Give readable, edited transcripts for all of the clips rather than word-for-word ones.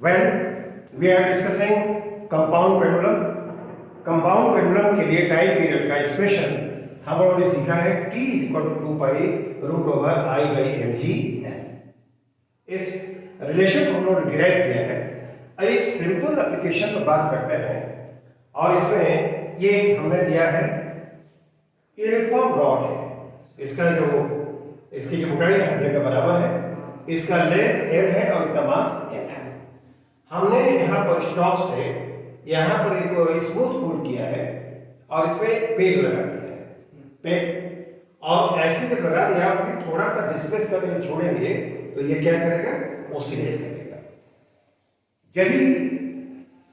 When we are discussing compound pendulum, compound pendulum के लिए time period का expression हम लोगों ने सीखा है t equal to 2 pi root over I by M G N. इस रिलेशन को हम लोगों ने डिराइव किया है। अब एक सिंपल एप्लीकेशन पर बात करते हैं और इसमें ये हमने दिया है यूनिफॉर्म रॉड है। इसका जो इसकी जो मोटाई है के बराबर है, इसका लेंथ l है और इसका मास m है। हमने यहाँ पर स्टॉप से यहाँ पर एक स्मूथ पुल किया है और इसमें पेग लगा दिया है, पेग। और ऐसे जब लगा दिया फिर थोड़ा सा डिस्प्लेस करके छोड़ेंगे तो ये क्या करेगा, ओसिलेट करेगा। यदि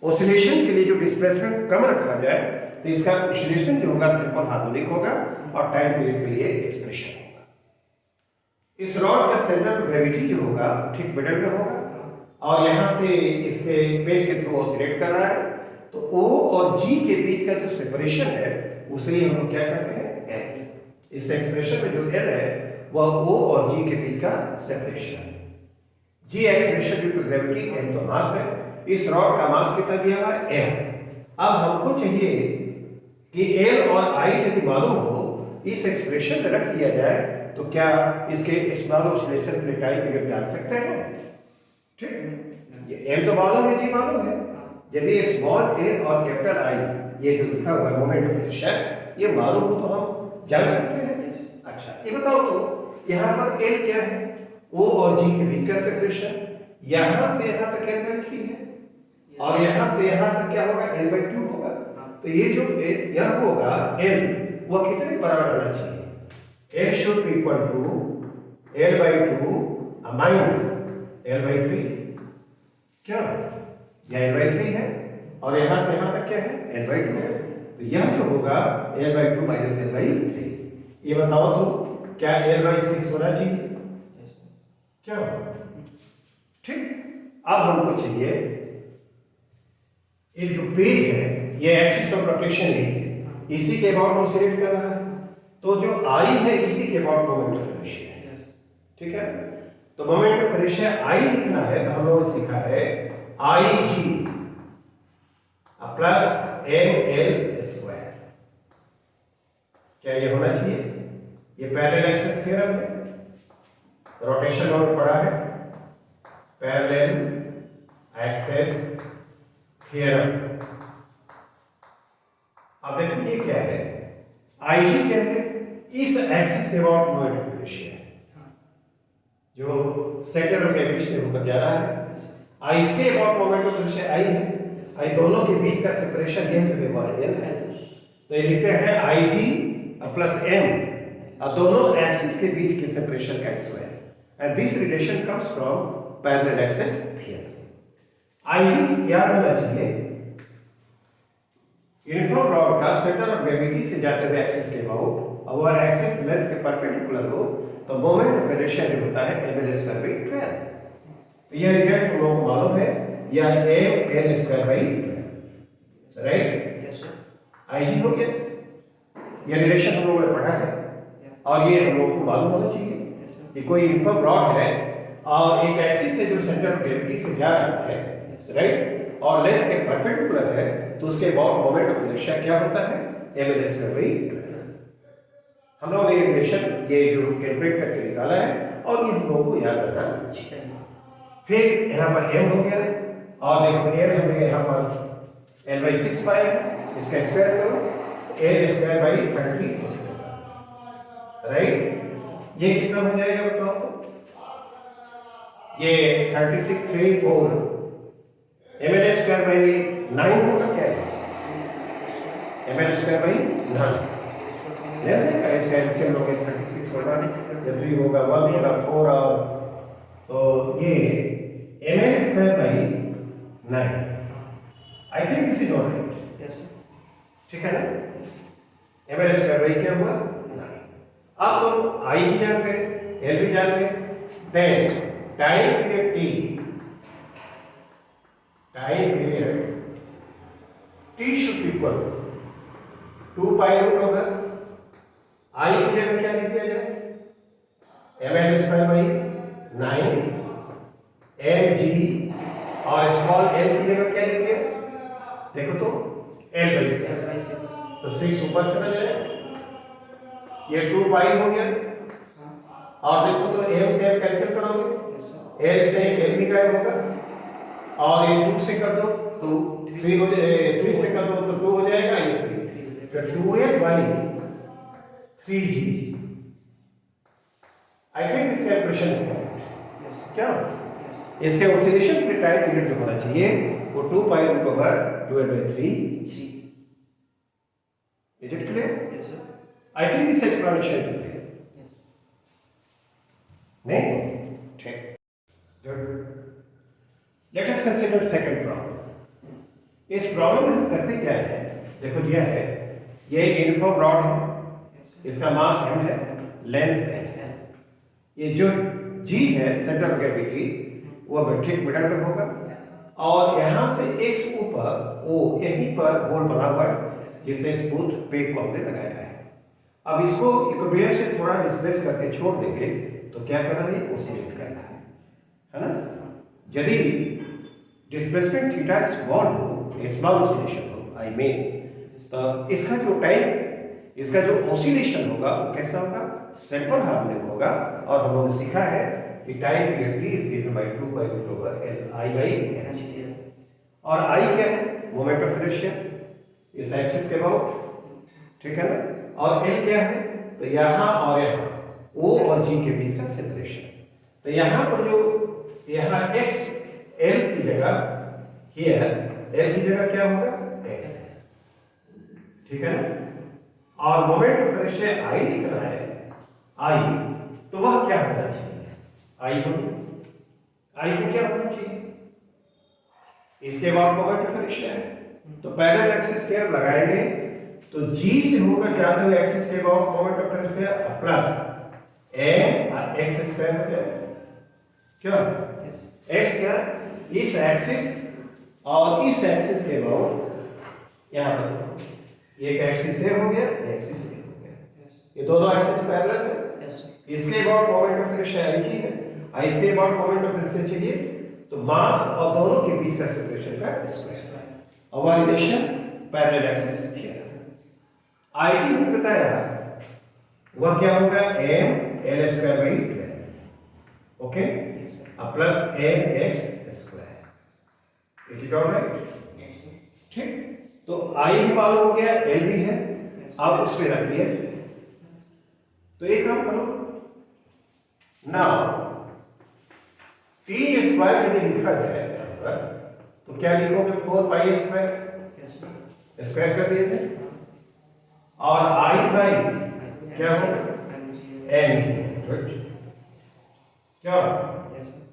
ओसिलेशन के लिए जो डिस्प्लेसमेंट कम रखा जाए तो इसका ओसिलेशन जो होगा सिंपल हार्मोनिक होगा और टाइम पीरियड के लिए एक्सप्रेशन होगा। इस रॉड का सेंटर ऑफ ग्रेविटी जो होगा ठीक मिडल में होगा और यहाँ से इसके पेग के थ्रू ऑसिलेट कर रहा है, तो O और G के बीच का जो सेपरेशन है उसे ही हम लोग क्या कहते हैं, L। इस एक्सप्रेशन में जो L है वह O और G के बीच का सेपरेशन है। G expression due to gravity, M तो मास है। इस रॉड का मास कितना दिया हुआ है, M। अब हमको चाहिए कि L और I यदि मालूम हो, इस एक्सप्रेशन में रख दिया जाए तो क्या इसके स्मॉल ऑसिलेशन के टाइम पीरियड जान सकते हैं? ठीक, ये m तो मालूम है, g मालूम है। यदि स्मॉल a और कैपिटल I ये जो लिखा हुआ है मोमेंट ऑफ इनर्शिया, ये मालूम हो तो हम जान सकते हैं। अच्छा ये बताओ तो यहाँ पर l क्या है, o और g के बीच का सेपरेशन यहाँ से यहाँ तक l/3 है और यहाँ से यहाँ तक क्या होगा, l/2 होगा। तो ये जो यह होगा l वो कितने बराबर होना चाहिए, l should be equal to l/2 minus l/3। क्या यह l/3 है और यहाँ से यहाँ तक क्या है, l/2 है। तो यह जो होगा l/2 माइनस l/3। ये बताओ तो क्या l/6 होना चाहिए, क्या? ठीक, अब हमको चाहिए ये जो पेज है ये एक्सिस ऑफ रोटेशन यही है, इसी के अबाउट ऑसिलेट कर रहा है। तो जो I है इसी के अबाउट मोमेंट ऑफ इनर्शिया है। ठीक है, तो मोमेंट ऑफ इनर्शिया I लिखना है तो हम लोगों ने सीखा है IG प्लस ML स्क्वायर। क्या ये होना चाहिए, ये पैरेलल एक्सिस थ्योरम है, रोटेशन हमने पढ़ा है, पैरेलल एक्सिस थ्योरम। अब देखो ये क्या है, IG क्या है, इस एक्सिस के अबाउट मोमेंट ऑफ इनर्शिया है जो सेंटर ऑफ ग्रेविटी से होकर जा रहा है। I इसके about moment of inertia I है, I दोनों के बीच का सेपरेशन ये जो है वो L है। तो ये लिखते हैं IG प्लस M और दोनों एक्सिस के बीच के सेपरेशन का square. And this relation comes from parallel axis theorem. IG याद होना चाहिए, यूनिफॉर्म रॉड का सेंटर ऑफ ग्रेविटी से जाते हुए एक्सिस के अबाउट और वह एक्सिस लेंथ के परपेंडिकुलर हो तो मोमेंट ऑफ इनर्शिया जो होता है mL/12। यह रिजल्ट हम लोगों को मालूम है, या mL/12, right? Yes sir. IG हो गया, यह रिलेशन हम लोगों ने पढ़ा है और ये हम लोगों को मालूम होना चाहिए कि कोई यूनिफॉर्म रॉड है और एक एक्सिस है जो सेंटर ऑफ ग्रेविटी से जा रहा है, राइट, और लेंथ के परपेंडिकुलर है तो उसके अबाउट मोमेंट ऑफ इनर्शिया क्या होता है, mL/12। हम लोगों ने ये रिलेशन ये जो कैलकुलेट करके निकाला है और ये हम लोगों को याद रखना चाहिए। फिर यहाँ पर m हो गया और देखो l हमने यहाँ पर l/6 पाया है, इसका स्क्वायर करो, l/36, राइट। ये कितना हो जाएगा बताओ तो, ये 36 3 4 mL/9 होगा, क्या है mL/9। इसका एलसीएम लोगे 36 होगा, जब 3 होगा 1 होगा 4 और तो ये mL/9। I think this is all right. Yes sir. ठीक है ना, mL/9 क्या हुआ 9। अब तुम I भी जान गए, L भी जान गए, then time period T should be equal 2 pi root होगा। I की जगह क्या लिख दिया जाए, mL/9 mg और स्मॉल एल की जगह क्या लिखे? देखो तो L/6, तो 6 ऊपर चला जाए, ये 2 पाई हो गया। और देखो तो m से m कैंसिल करोगे, l से l भी गायब होगा, और ये 2 से कर दो तो 3 हो जाए, 3 से कर दो तो 2 हो जाएगा, ये 3, तो 2l/3g। I think this calculation is correct. क्या इसके ऑसिलेशन के टाइम पीरियड जो होना चाहिए वो 2 pi root over 12/3g। Is it clear? Yes, sir. I think this explanation is clear. Yes. नहीं? ठीक, good. Let us consider second problem. इस प्रॉब्लम में हम करते क्या है, देखो दिया है, ये एक यूनिफॉर्म रॉड है, इसका मास m है, लेंथ l है, ये जो g है सेंटर ऑफ ग्रेविटी वो ठीक मिडल में होगा, और यहाँ से x ऊपर o यहीं पर होल बना हुआ है जिससे स्मूथ पेग को हमने लगाया है। अब इसको इक्विलिब्रियम से थोड़ा डिस्प्लेस करके छोड़ देंगे तो क्या करना है, ओसिलेट करना है ना। यदि डिस्प्लेसमेंट थीटा स्मॉल हो, स्मॉल ओसिलेशन हो, आई मीन, तो इसका जो टाइम, इसका जो ओसिलेशन होगा वो कैसा होगा, सिंपल हार्मोनिक होगा। और हम लोगों ने सीखा है कि time period t is given by 2 pi root over l I/h। और I क्या है, मोमेंट ऑफ इनर्शिया इस एक्सिस के अबाउट, ठीक है ना। और l क्या है, तो यहाँ और यहाँ O और G के बीच का सेपरेशन। तो यहाँ पर जो यहाँ x l की जगह, हियर l की जगह क्या होगा, x है, ठीक है ना। और मोमेंट ऑफ इनर्शिया I लिखना है, I, तो वह क्या होना चाहिए, I को क्या होना चाहिए, इसके बाद मोमेंट ऑफ इनर्शिया है, तो पैरेलल एक्सिस से लगाएंगे तो G से होकर जाते हुए एक्सिस के बाद moment of inertia plus m और x स्क्वायर हो जाएगा। क्या x क्या, इस एक्सिस और इस एक्सिस के बाद यहाँ पर देखो, एक एक्सिस ए हो गया, एक एक्सिस ए हो गया, ये दोनों एक्सिस पैरेलल है। इसके बाद मोमेंट ऑफ इनर्शिया h है, इसके बाद मोमेंट ऑफ इनर्शिया चाहिए, तो मास और दोनों के बीच का सेपरेशन का स्क्वायर, और relation parallel axis theta. IG ने बताया वह क्या होगा, m l square by 12, okay, plus m x square. It is alright, ठीक। तो I भी मालूम हो गया, l भी है, अब उसमें रख दिया। तो एक काम करो, नाउ t स्क्वायर यदि लिखा जाए तो क्या लिखोगे, 4 पाई स्क्वायर, स्क्वायर कर दिए थे, और I बाई क्या हो, mg, क्या,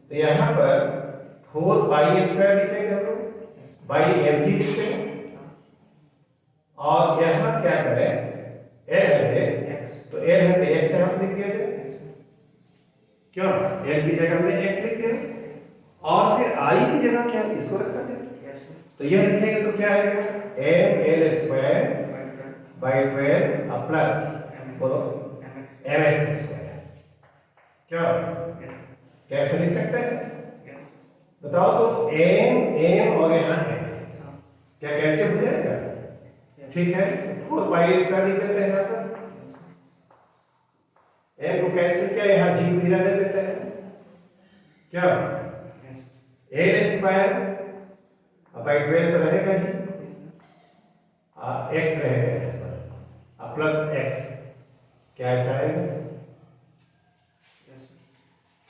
तो यहाँ पर 4 पाई स्क्वायर लिखेंगे हम लोग, बाई mg लिखेंगे, और यहाँ क्या करें, l है, तो l है तो x यहाँ लिख दिया जाए, क्यों, l की जगह हमने x लिख दिया, और फिर I की जगह क्या, इसको रखा जाए, तो यह लिखेंगे तो क्या आएगा, m l square by 12 plus बोलो mx स्क्वायर। क्या कैसे लिख सकते हैं, बताओ तो, m और यहाँ m, क्या कैसे हो जाएगा, ठीक है, 4 पाई स्क्वायर लिख देते हैं यहाँ पर, m को कैंसिल किया, यहाँ g भी रहने देते हैं, क्या l स्क्वायर बाई 12 तो रहेगा ही, x रहेगा प्लस x, क्या ऐसा है,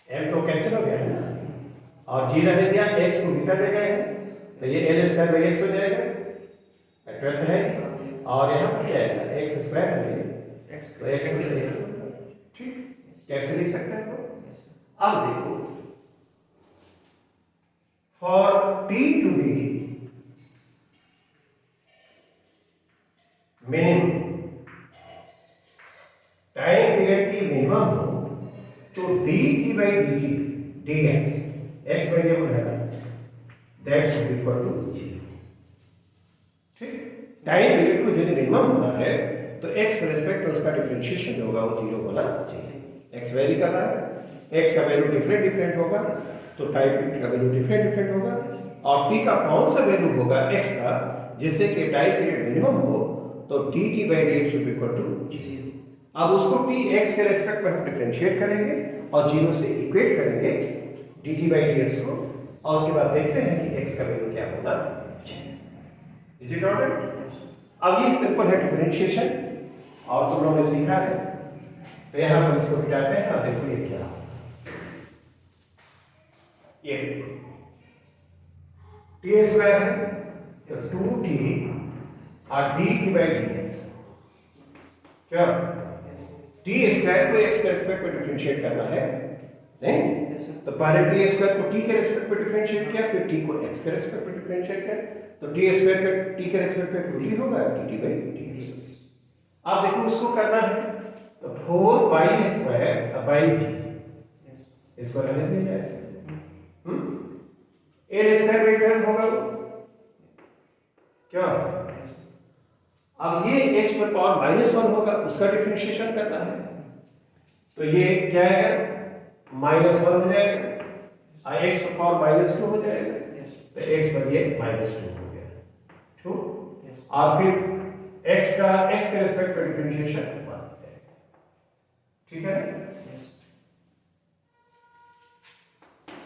m तो कैंसिल हो गया है ना, और g रहने दिया, x को भीतर ले गए हैं, तो ये l स्क्वायर बाई x हो जाएगा, 12 है, और यहाँ पर क्या है, x स्क्वायर है, तो x से x, ठीक, कैसे लिख सकते हैं तो। अब देखो, for t to be minimum, time period की मिनिमम हो तो dt by dt dx, x variable है ना, that should be equal to 0, ठीक। टाइम पीरियड को यदि मिनिमम होना है तो x रेस्पेक्ट उसका डिफरेंशिएशन जो होगा वो 0 होना चाहिए। x वेरी कर रहा है, x का वैल्यू डिफरेंट होगा तो टाइम पीरियड का वैल्यू डिफरेंट होगा, और टी का कौन सा वैल्यू होगा एक्स का जिससे कि टाइम पीरियड मिनिमम हो, तो T T by D X equal to 0। अब उसको टी एक्स के रेस्पेक्ट में हम डिफरेंशिएट करेंगे और 0 से इक्वेट करेंगे D T by D x को, और उसके बाद देखते हैं कि एक्स का वैल्यू क्या होगा। Is it alright? अब ये सिंपल है डिफरेंशिएशन और तुम लोगों ने सीखा है, तो यहां पर इसको मिटाते हैं। अब देखो ये क्या, ये टी स्क्वायर है तो 2t और dt बाई डी एक्स, क्या टी स्क्वायर को एक्स के रेस्पेक्ट में डिफरेंशिएट करना है नहीं? तो पहले टी स्क्वायर को टी के रेस्पेक्ट में डिफरेंशिएट किया, फिर टी को एक्स के रेस्पेक्ट में डिफरेंशिएट किया, तो टी स्क्वायर का टी के रेस्पेक्ट में 2t होगा dt बाई डी एक्स। अब देखो उसको करना है तो 4 पाई स्क्वायर बाई जी, इसको रहने दिया ऐसे, एल स्क्वायर बाई 12 होगा क्या? अब ये x पर पावर -1 होगा, उसका डिफरेंशिएशन करना है, तो ये क्या है -1 हो जाएगा और x पर पावर -2 हो जाएगा, तो x पर ये -2 हो गया, ठीक। और फिर x का x के रेस्पेक्ट में डिफरेंशिएशन हो जाएगा, ठीक है।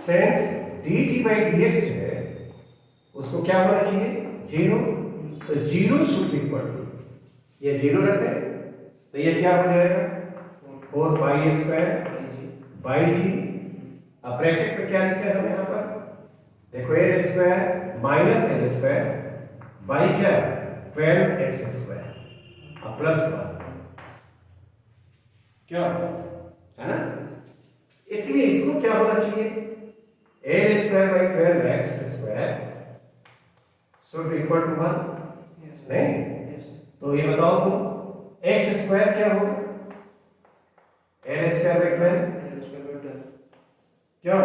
सेंस dt बाई dx है उसको क्या होना चाहिए 0, तो 0 शुड बी इक्वल टू, ये 0 रखते हैं तो ये क्या हो जाएगा 4 पाई स्क्वायर बाई जी। अब ब्रैकेट में क्या लिखा है हमने यहाँ पर, देखो L square minus L square by क्या 12x स्क्वायर और प्लस 1, क्या है ना। इसलिए इसको क्या होना चाहिए L square by 12x square should be equal to 1, नहीं? तो ये बताओ तो x स्क्वायर क्या होगा एल स्क्वायर बाई 12, क्या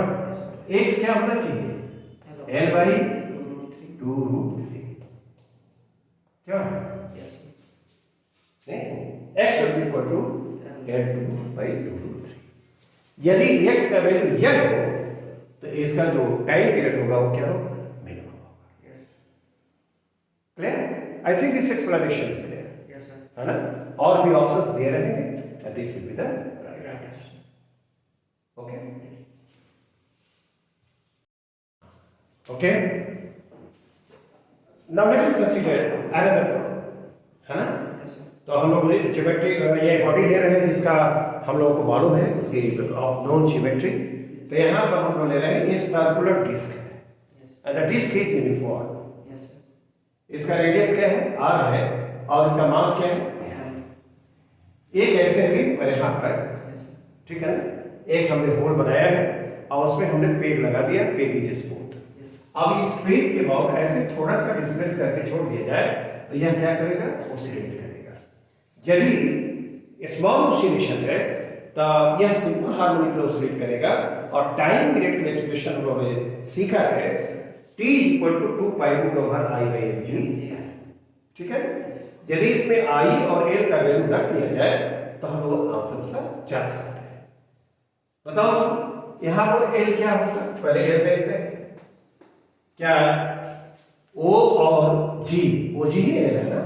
x क्या होना चाहिए l बाई 2√3, क्या नहीं? x should be equal to l2 by 2√3। यदि x का वैल्यू यह हो तो इसका जो टाइम पीरियड होगा वो क्या होगा मिनिमम होगा। Clear? I think this explanation is clear, है ना। और भी ऑप्शंस दे रहेंगे and this will be the right answer, okay okay. Now let us consider another problem, है ना। तो हम लोग ज्योमेट्री ये बॉडी ले रहे हैं जिसका हम लोगों को मालूम है उसकी ऑफ नोन ज्योमेट्री। तो यहाँ पर हम लोग ले रहे हैं ये सर्कुलर डिस्क है and the disc is uniform, इसका रेडियस क्या है r है और इसका मास क्या है। एक ऐसे रिंग पर यहाँ पर, ठीक है ना, एक हमने होल बनाया है और उसमें हमने पेग लगा दिया, पेग इज स्मूथ। अब इस पेग के बाद ऐसे थोड़ा सा डिस्प्लेस करके छोड़ दिया जाए तो यह क्या करेगा ऑसिलेट करेगा। यदि स्मॉल ऑसिलेशन है तो यह सिंपल हार्मोनिकली ऑसिलेट करेगा और टाइम पीरियड की एक्सप्रेशन हम लोगों ने सीखा है t equal to 2 pi root over i by L G, ठीक है। यदि इसमें i और l का वैल्यू रख दिया जाए तो हम लोग आंसर उसका जान सकते हैं। बताओ तो यहां पर l क्या होगा, पहले l देखते हैं क्या o और g, o g ही l है ना,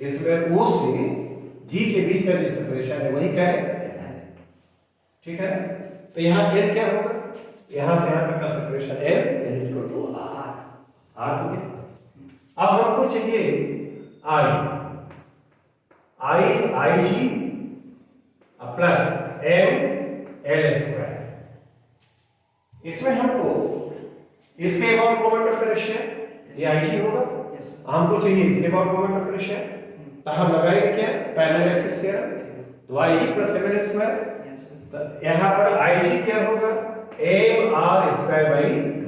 इसमें o से g के बीच का जो सेपरेशन है वही क्या है, ठीक है। तो यहां l क्या होगा, यहां से यहां तक का separation l equal to r हो गया। अब हमको चाहिए i g plus m l square. इसमें हमको इसके अबाउट मोमेंट ऑफ इनर्शिया ये IG होगा, हमको चाहिए इसके अबाउट मोमेंट ऑफ इनर्शिया, तो हम लगाएंगे क्या पैरेलल एक्सिस थ्योरम, तो IG प्लस ml स्क्वायर। तो यहां पर IG क्या होगा mr स्क्वायर बाई 2।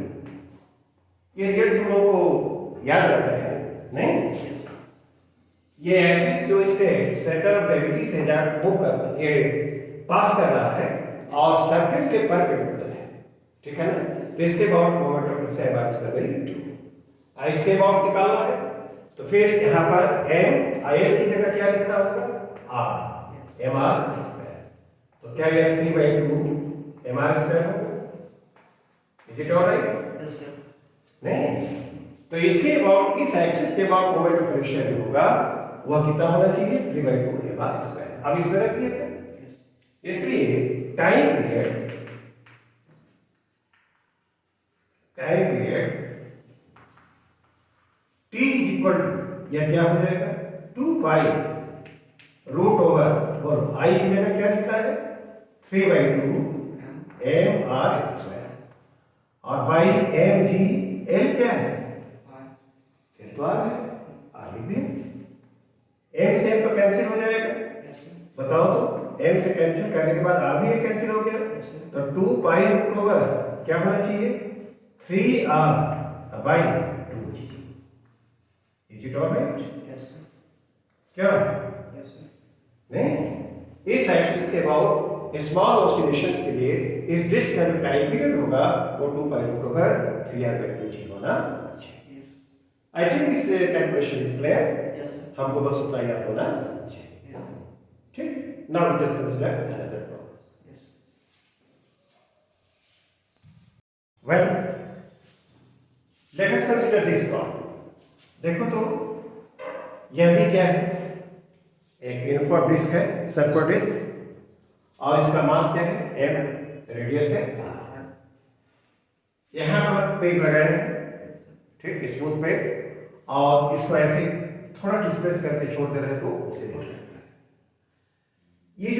ये रिजल्ट हम लोगों को याद रखना है, नहीं? ये एक्सिस जो इससे सेंटर ऑफ ग्रेविटी से जा मूव कर रहा है, ये पास कर रहा है और सरफेस के परपेंडिकुलर है, ठीक है ना। तो इसके about moment of inertia bar square by 2। इसके अबाउट निकालना है तो फिर यहाँ पर m il की जगह क्या लिखना होगा r mr स्क्वायर। तो क्या ये 3 बाई 2 mr स्क्वायर होगा। Is it alright? नहीं। तो इसके अबाउट, इस एक्सिस के अबाउट मोमेंट ऑफ इनर्शिया जो होगा वह कितना होना चाहिए? 3/2 m/2। अब इसमें रख दिया था, इसलिए time period t is equal to, यह क्या हो जाएगा? 2 पाई रूट ओवर, बोलो आई की जगह क्या लिखना है? 3/2 mr²। और बाई एम जी, एल क्या है? एल तो आर है, आर लिख दिया। एम से एम तो कैंसिल हो जाएगा, बताओ तो। एम से कैंसिल करने के बाद आर भी कैंसिल हो गया, तो 2 पाई रूट ओवर क्या होना चाहिए? 3r by 2g। Is it alright? Yes sir. क्या? Yes sir. नहीं, इस एक्सिस के अबाउट स्मॉल ऑसिलेशंस के लिए इस डिस्क का जो टाइम पीरियड होगा वो 2 पाई रूट ओवर 3r/2g होना चाहिए। आई think this calculation is clear. Yes sir. हमको बस उतना याद होना चाहिए। ठीक, now let us consider another problem. Yes. Well, late us consider this problem. देखो तो, यह भी क्या है? एक यूनिफॉर्म डिस्क है, सर्कुलर डिस्क, और इसका मास क्या है? m, रेडियस है r। यहां पर पेग लगाए हैं, ठीक, स्मूथ पेग, और इसको ऐसे थोड़ा डिस्प्लेस करके छोड़ दे रहे तो उसे हो जाता है। ये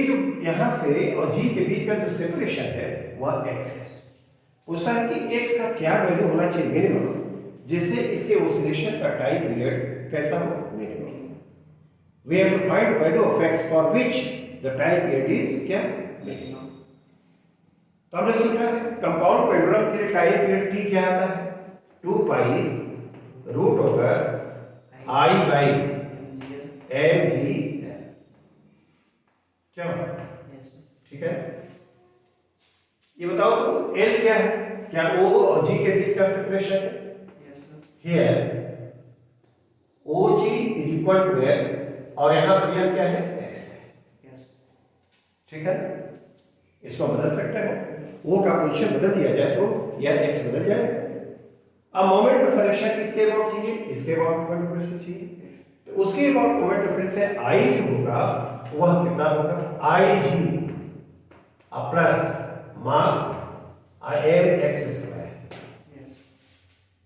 जो यहां से और g के बीच का जो सेपरेशन है वह x है। पूछा है कि x का क्या वैल्यू होना चाहिए मिनिमम, जिससे इसके ऑसिलेशन का टाइम पीरियड कैसा हो? Minimum. We have to find value of x for which the time period is क्या? मिनिमम। तो हमने सीखा है कंपाउंड पेंडुलम के लिए टाइम पीरियड t क्या आता है? 2 pi root over i by mg। क्या? ठीक है, ये बताओ तो l क्या है? क्या o और g के बीच का सेपरेशन है? Here OG is equal to L, और यहाँ पर यह क्या है? x है। ठीक है, इसको बदल सकते हैं, O का पोजीशन बदल दिया जाए तो यह x बदल जाए। अब मोमेंट ऑफ इनर्शिया किसके अबाउट चाहिए? इसके अबाउट मोमेंट ऑफ इनर्शिया चाहिए, तो उसके about moment of inertia I जो होगा वह कितना होगा? IG plus mass mx²।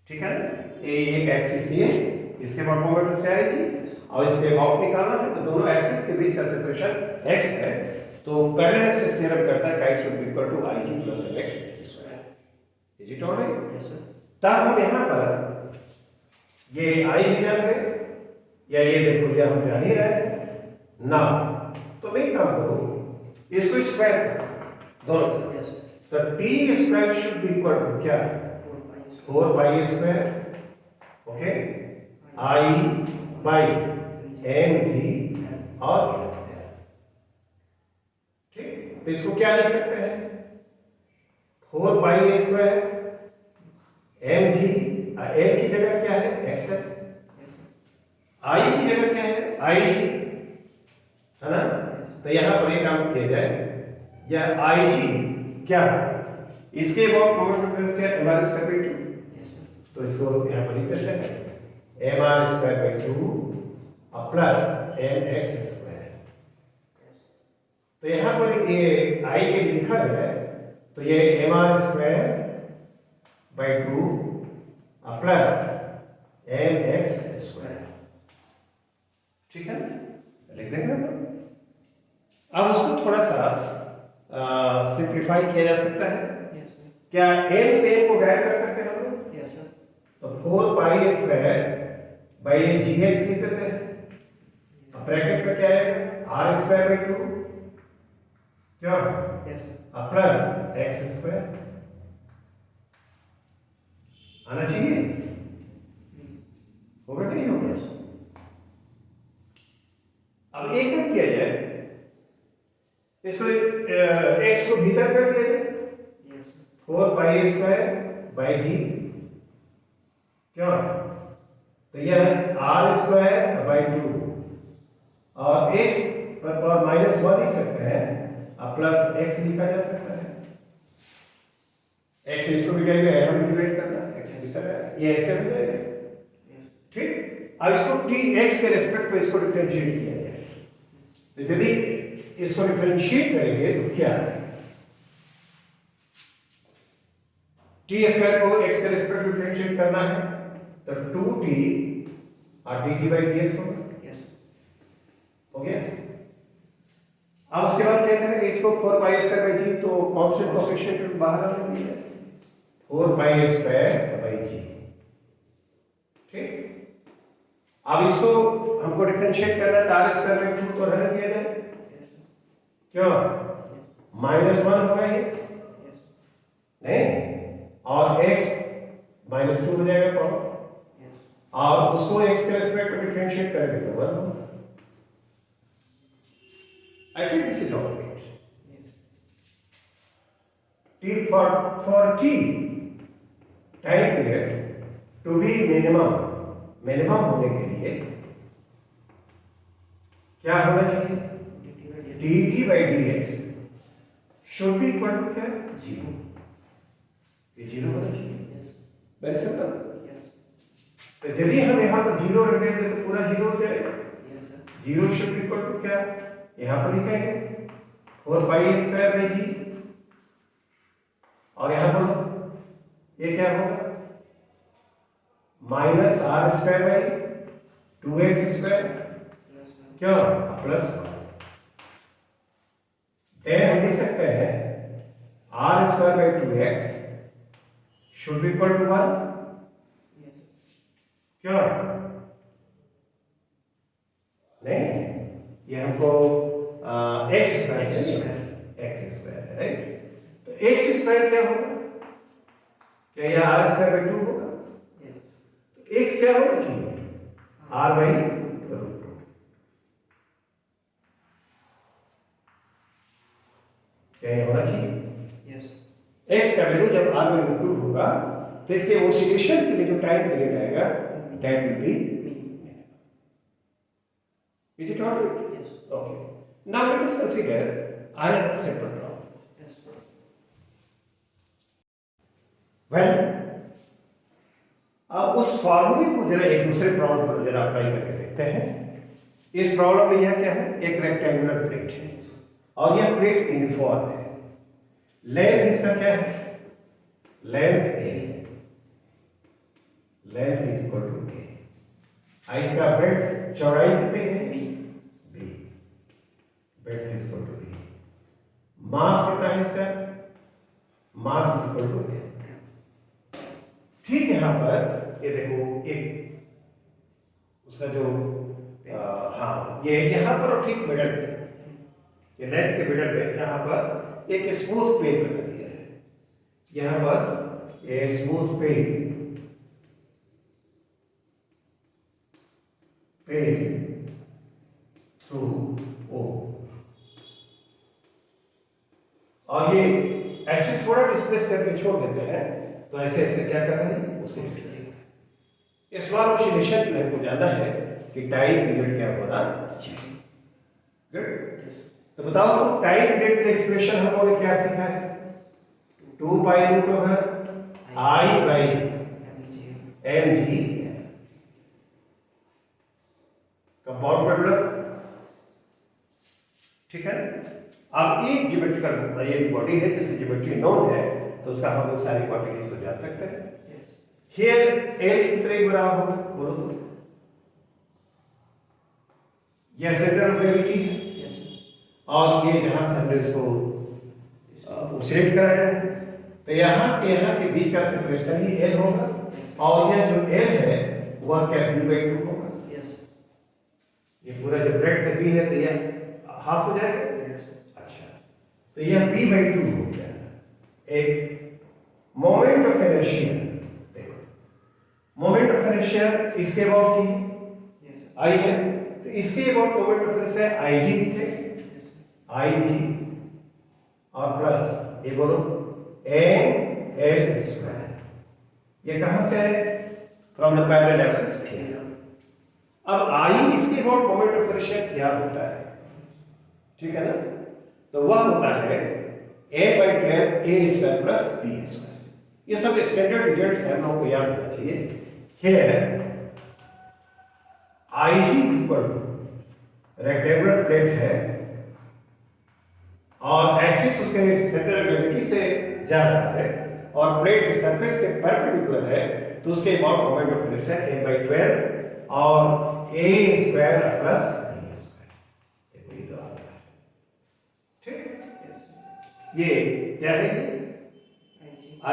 ठीक है, ये एक एक्सिस ये, इसके अबाउट मोमेंट ऑफ इनर्शिया आएगी, और इसके अबाउट निकालना है, तो दोनों एक्सिस के बीच का सेपरेशन x है। तो पहले एक्सिस थ्योरम करता है कि should be equal to IG plus mx²। Is it alright? Yes sir. तब हम यहाँ पर ये I भी जान गए, या ये देखो ये हम जान ही रहे हैं ना, तो मैं काम करूँ इसको स्क्वायर दोनों से, तो t² should be equal to क्या? 4 pi square, okay, I by mg और ठीक। तो इसको क्या लिख सकते हैं? 4 पाई स्क्वायर mg, l की जगह क्या है? x है, I की जगह क्या है? IG है ना। तो यहां पर एक काम किया जाए, यह IG क्या? इसके about moment of inertia mr²/2, तो इसको यहां पर लिख देते हैं mr²/2 प्लस mx²। तो यहां पर ये I के लिखा है, तो ये mr²/2 प्लस mx²। ठीक है, लिख देंगे हम। अब उसको थोड़ा सा सिंप्लीफाई किया जा सकता है। क्या m से m को गायब कर सकते हैं हम लोग? Yes sir. तो 4 पाई स्क्वायर बाई gh लिख देते हैं, अब ब्रैकेट में क्या आएगा? r²/2 क्या? Yes sir. Plus x²। आना चाहिए, होगा कि नहीं होगा? अब एक काम किया जाए, इसको x को भीतर कर दिया जाए, 4 पाई स्क्वायर बाई g क्या? तो यह r²/2, और x पर पावर -1 लिख सकते हैं, अब प्लस x लिखा जा सकता है। x इसको भी क्या हम डिवाइड करना है, की तरह ये ऐसे हो जाएगा, ठीक। अब इसको टी एक्स के रेस्पेक्ट में इसको डिफरेंशिएट किया जाए, तो यदि इसको डिफरेंशिएट करेंगे तो क्या है, टी स्क्वायर को एक्स के रेस्पेक्ट में डिफरेंशिएट करना है तो 2t और dt बाई dx होगा, हो गया। अब उसके बाद क्या करेंगे, इसको 4 पाई स्क्वायर बाई जी, तो कांस्टेंट कोएफिशिएंट बाहर आ जाएगा 4 पाई स्क्वायर बाई जी, ठीक। अब इसको हमको डिफरेंशिएट करना है तो आर स्क्वायर बाई 2 तो रहने दिया जाए, क्यों -1 होगा ये, नहीं, और x -2 हो जाएगा कौन, और उसको x के रेस्पेक्ट में डिफरेंशिएट करेंगे तो 1 होगा। I think this is all right. T for t time period to be minimum होने के लिए क्या होना चाहिए, dt by dx should be equal to क्या, 0, ये 0 होना चाहिए, वेरी सिंपल। तो यदि हम यहाँ पर 0 रख देंगे तो पूरा 0 हो जाएगा, 0 शुड बी इक्वल टू क्या, यहाँ पर लिखेंगे 4 पाई स्क्वायर बाई जी, और यहाँ पर ये क्या होगा minus R square by 2x square, क्यों प्लस, देन हम लिख सकते हैं R square by 2x should be equal to 1, क्यों नहीं, ये हमको एक्स स्क्वायर, राइट। तो एक्स स्क्वायर क्या होगा, क्या यह आर स्क्वायर बाई 2 होगा, तो एक्स क्या होना चाहिए, आर बाई रूट 2, क्या ये होना चाहिए, एक्स का वैल्यू जब आर बाई रूट 2 होगा तो इसके ऑसिलेशन के लिए जो टाइम पीरियड आएगा that will be, is it all right? Yes. Okay. Now let us consider another simple problem. Yes. Well, अब उस फॉर्मूले को जरा एक दूसरे प्रॉब्लम पर जरा अप्लाई करके देखते हैं। इस प्रॉब्लम में यह क्या है, एक रेक्टेंगुलर प्लेट है और यह प्लेट यूनिफॉर्म है, लेंथ इसका क्या है, length A, length is equal to A, इसका ब्रेड्थ चौड़ाई कितनी है, b, breadth is equal to b, mass कितना है इसका, mass is equal to a, ठीक। यहां पर ये देखो एक उसका जो हाँ ये यहां पर और ठीक मिडल में, ये लेंथ के मिडल में यहां पर एक स्मूथ पेन लगा दिया है, यहां पर ये स्मूथ पेन थ्रू ओ, और ये ऐसे थोड़ा डिस्प्लेस करके छोड़ देते हैं तो ऐसे ऐसे क्या कर रहे हैं, वो शिफ्ट कर रहे हैं। इस बार ऑसिलेशन के लिए हमको जानना है कि टाइम पीरियड क्या होना चाहिए, गुड। तो बताओ टाइम पीरियड का एक्सप्रेशन हम लोगों ने क्या सीखा है, 2 pi root over I by M G, compound pendulum, ठीक है। अब एक ज्योमेट्रिकल ये बॉडी है जिसकी ज्योमेट्री नोन है तो उसका हम लोग सारी क्वांटिटीज को जान सकते हैं। हियर एल कितने बराबर होगा बोलो तो, यह सेंटर ऑफ ग्रेविटी है और ये जहां से हमने इसको सेट कराया है तो यहाँ के बीच का सेपरेशन ही एल होगा और यह जो एल है वह क्या b बाई 2 होगा, ये पूरा जो ब्रेड्थ है b है तो यह हाफ हो जाएगा, अच्छा तो यह b बाई 2 हो गया। एक मोमेंट ऑफ इनर्शिया, देखो मोमेंट ऑफ इनर्शिया इसके अबाउट थी आई है तो इसके about moment of inertia I G लिखे, आई जी और प्लस ये बोलो एम एल स्क्वायर, ये कहां से है, from the parallel axis theorem. अब आई इसके अबाउट मोमेंट ऑफ इनर्शिया क्या होता है, ठीक है ना, तो वह होता है a by 12 a square plus b square, ये सब स्टैंडर्ड रिजल्ट्स हैं, हम लोगों को याद रखना चाहिए। Here IG equal two rectangular plate है और एक्सिस उसके सेंटर ऑफ ग्रेविटी से जा रहा है और प्लेट की सरफेस के परपेंडिकुलर है, तो उसके about moment of inertia a/12 और a square plus b square. ठीक, ये क्या है? ये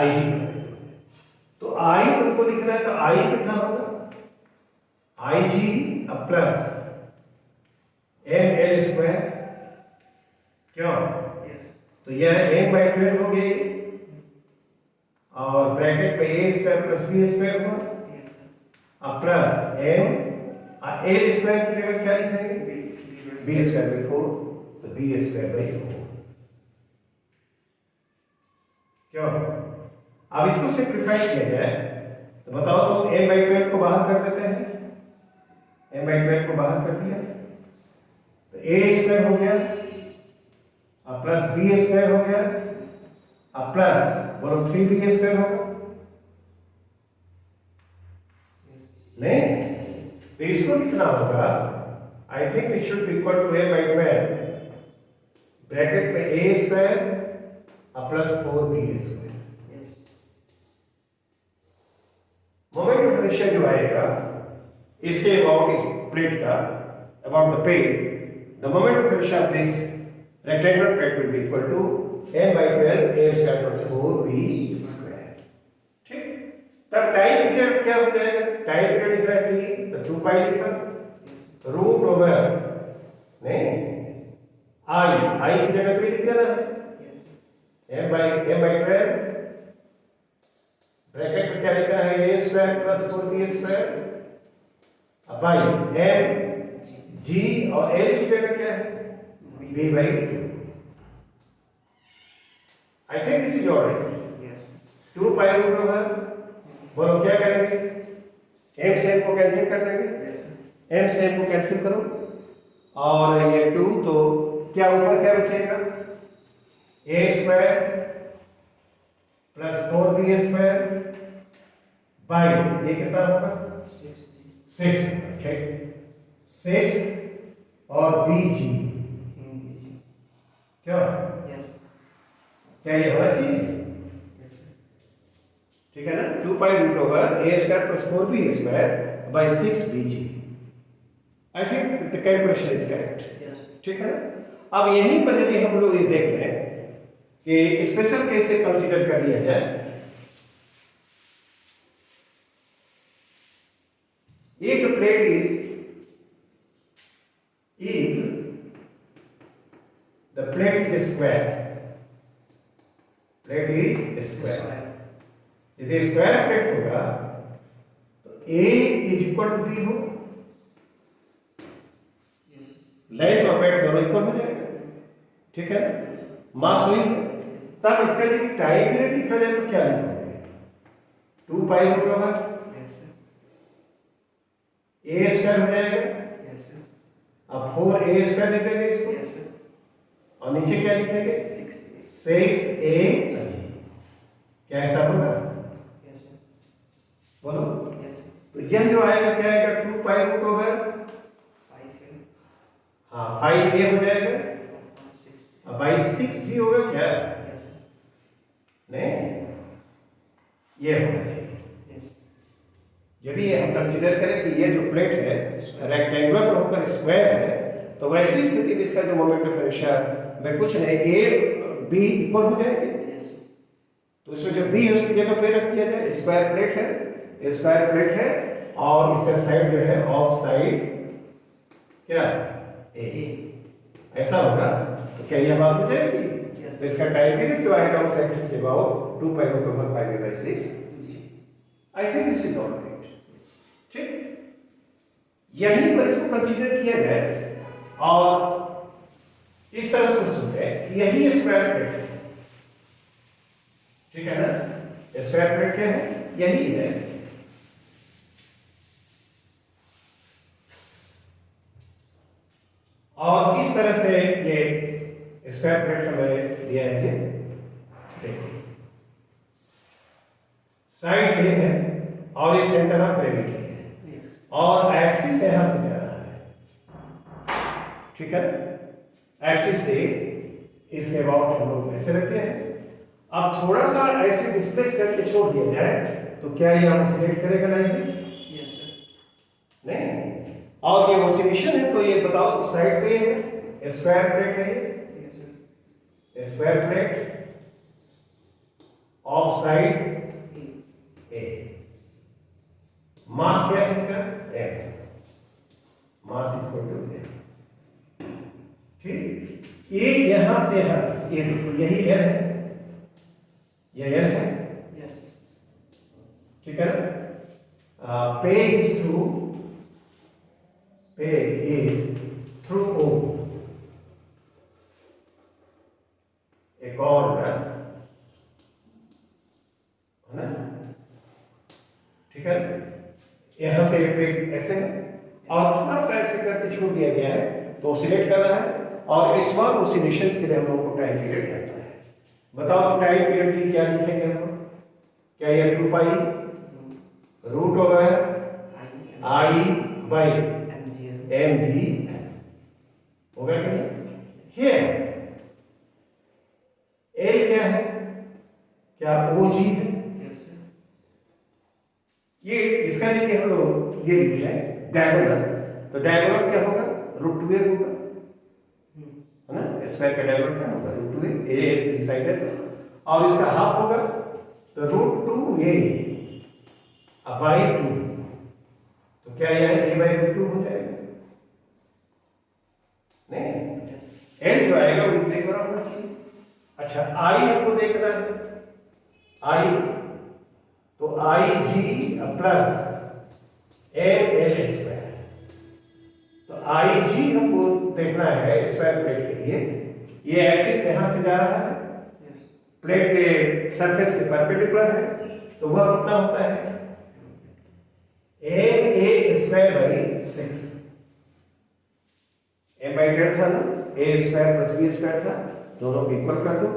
IG। तो I तुमको लिखना है तो I कितना होगा? IG plus ml square. क्यों? तो यह m/12 हो गई और ब्रैकेट में a square plus b square हुआ अब प्लस m l स्क्वायर की जगह क्या लिखेंगे? b स्क्वायर बाई 4, तो b स्क्वायर बाई 4। क्यों? अब इसको सिंप्लीफाई किया जाए तो बताओ तो m/12 को बाहर कर देते हैं। m/12 को बाहर कर दिया तो a स्क्वायर हो गया अब प्लस b स्क्वायर हो गया अब प्लस बोलो 3b स्क्वायर होगा। नहीं, तो इसको कितना होगा? I think it should be equal to m/12 bracket में a स्क्वायर अब plus 4b square. Moment of inertia जो आएगा इसके अबाउट इस प्लेट का about the plate, the moment of inertia of this rectangular plate will be equal to m/12 a square plus 4b square। ठीक, तब time period क्या हो जाएगा? टाइम पीरियड लिख रहा है t, तो 2 पाई लिखा रूट ओवर नहीं I की जगह तो ये लिख देना है m/12 ब्रैकेट में क्या लिखा है? a square plus 4b square by m g और l की जगह क्या है? b/2। I think this is all right। Yes। 2 pi root over, बोलो क्या करेंगे? m से m को कैंसिल कर देंगे। m से m को कैंसिल करो और ये 2, तो क्या ऊपर क्या बचेगा? a square plus 4b square by ये कितना होगा? 6। ठीक, 6 और bg क्यों? क्या ये होना चाहिए? ठीक है ना? 2 pi root over a square plus 4b square by 6bg। I think the calculation is correct. ठीक है ना? अब यहीं पर यदि हम लोग ये देख लें कि स्पेशल केस से कंसीडर कर लिया जाए, if the plate is if the plate is a square, plate is square, यदि स्क्वायर प्लेट होगा तो A is equal to B हो, लेंथ और वेट दोनों इक्वल हो जाएगा। ठीक है, मास वही है। तब इसका यदि टाइम पीरियड लिखा जाए तो क्या लिखोगे? 2 pi root over a square हो जाएगा। अब 4a स्क्वायर लिखेंगे इसको और नीचे क्या लिखेंगे? 6a। क्या ऐसा होगा? बोलो। तो यह जो आएगा क्या आएगा? 2 पाई रूट ओवर 5a हो जाएगा। अब बाई 6g होगा क्या? नहीं, ये होना चाहिए। यदि हम कंसीडर करें कि ये जो प्लेट है रेक्टेंगुलर होकर स्क्वायर है, तो वैसी स्थिति में इसका जो मोमेंट ऑफ इनर्शिया में कुछ नहीं, a b इक्वल हो जाएंगे। तो इसमें जो b है उसकी जगह पे रख दिया जाए। स्क्वायर प्लेट है, स्क्वायर प्लेट है और इसका साइड जो है ऑफ साइड क्या a, ऐसा होगा। तो क्या यह बात हो जाएगी? तो इसका टाइम पीरियड जो आएगा उस एक्सिस से about 2 pi root over 5a/6। I think this is all right. ठीक, यहीं पर इसको कंसीडर किया जाए और इस तरह से सोचते हैं कि यही स्क्वायर प्लेट है। ठीक है ना? स्क्वायर प्लेट क्या है? यही है। और इस तरह से ये स्क्वायर प्लेट हमें दिया है। ये देखिए साइड ए है और ये सेंटर ऑफ ग्रेविटी है और एक्सिस यहां से जा रहा है, ठीक है। एक्सिस ए इस अबाउट हम लोग ऐसे रखते हैं। अब थोड़ा सा ऐसे डिस्प्लेस करके छोड़ दिया जाए तो क्या ये ऑसिलेट करेगा लाइक दिस? Yes sir. नहीं, और ये ऑसिलेशन है तो ये बताओ तो साइड पे है, स्क्वायर प्लेट है ये, square plate of side A. Mass क्या है इसका? m, mass equal to m, ठीक। ये यहां से यहां ये देखो यही l है, ये l है, यस ठीक है ना। पे इज थ्रू O, एक और है ना, ठीक है। यहां से पेग ऐसे है और थोड़ा सा ऐसे करके छोड़ दिया गया है तो ऑसिलेट कर रहा है और स्मॉल ऑसिलेशंस के लिए हम लोगों को टाइम पीरियड लगता है। बताओ टाइम पीरियड की क्या लिखेंगे हम लोग? क्या ये 2 pi root over I by M G होगा कि नहीं? हियर ए क्या है? क्या ओ जी है? ये इसका देखिए हम लोग ये लिखे हैं डायगोनल, तो डायगोनल क्या होगा? रूट 2a होगा, है ना। स्क्वायर का डायगोनल क्या होगा? रूट 2a, ए से डिसाइडेड, और इसका हाफ होगा तो रूट 2a बाई 2, तो क्या यह a बाई रूट 2 हो जाएगा? नहीं, l जो आएगा वो रूट 3 बराबर होना चाहिए। अच्छा i हमको देखना है, i तो आई जी प्लस एम एल स्क्वायर, तो आई जी हमको देखना है स्क्वायर प्लेट के लिए। ये एक्सिस यहां से जा रहा है, प्लेट के सरफेस के परपेंडिकुलर है, तो वह कितना होता है? M A square by 6, M by 12 था ना, A square plus B square था, दोनों को इक्वल कर दो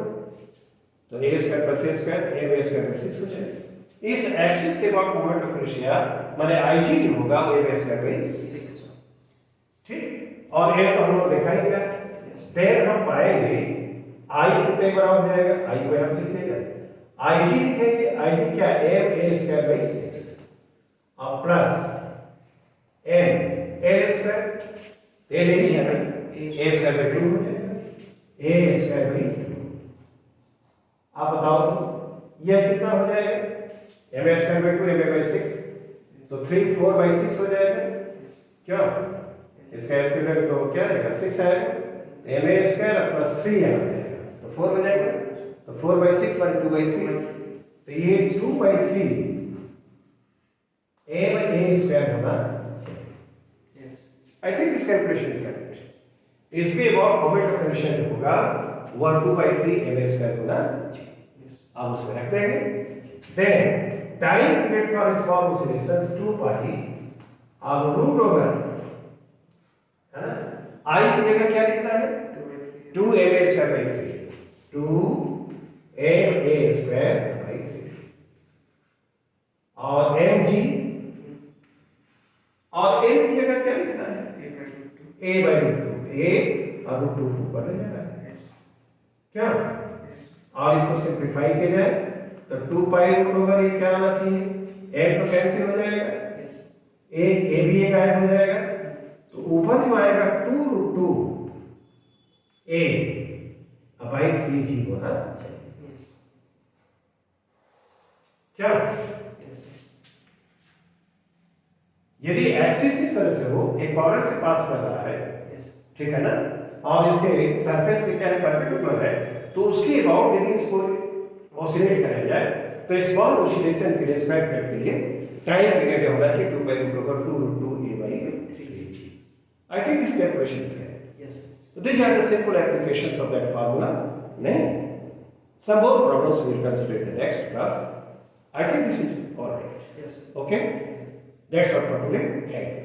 तो A square plus A square M A square plus 6 हो जाएगा। इस एक्सिस के बाद मोमेंट ऑफ इनर्शिया माने आईजी जो होगा वो एम स्क्वायर बाई 6, ठीक। और ए तो हम लोग देखा ही क्या, देन हम पाएंगे आई कितने बराबर हो जाएगा? आई को हम लिख लेंगे, आईजी लिखेंगे, आईजी क्या? एम ए स्क्वायर बाई 6 और plus M L square, L A square by 2 हो जाएगा, ए स्क्वायर बाई 2। आप बताओ तो यह कितना हो जाएगा? M square by 2 M A by 6, तो 3 4 बाई 6 हो जाएगा, क्यों? इसका एलसीएम तो क्या आएगा? 6 आएगा, एम ए स्क्वायर प्लस 3 आ जाएगा तो 4 हो जाएगा, तो 4 बाई 6 बाई 2 बाई 3, तो ये 2 बाई 3 एम ए स्क्वायर होना चाहिए। आई think this calculation is correct. इसके बाद मोमेंट ऑफ इनर्शिया जो होगा वह 2 बाई 3 एम ए स्क्वायर होना चाहिए। आप उसमें रख देंगे। Then time period for small oscillations 2 pi अब रूट ओवर, है ना। आई की जगह क्या लिखना है? 2 M A square by 3, 2 M A square by 3 और एम जी, और एम की जगह क्या लिखना है? ए बाई रूट 2, ए और रूट 2 ऊपर ले जाना है, क्या? और इसको सिंप्लीफाई किया जाए तो 2 पाई रूट ओवर ये क्या आना चाहिए? m तो कैंसिल हो जाएगा, एक a भी एक गायब हो जाएगा, तो ऊपर जो आएगा 2 रूट 2 a बाई 3g होना चाहिए, क्या? यदि एक्सिस इस तरह से हो, एक पावर से पास कर रहा है, ठीक है ना, और इसके सरफेस पे क्या है? परपेंडिकुलर है, तो उसके अबाउट यदि इसको ऑसिलेट कराया जाए तो स्मॉल ऑसिलेशन के लिए स्क्वायर प्लेट के लिए टाइम पीरियड होना चाहिए 2 by root over 2 root 2 a by 3g। I think this calculation is correct. Yes. So these are the simple applications of that formula. Nay, some more problems we will consider in the next class. I think this is all right. Yes. Okay, that's all for today. Thank you.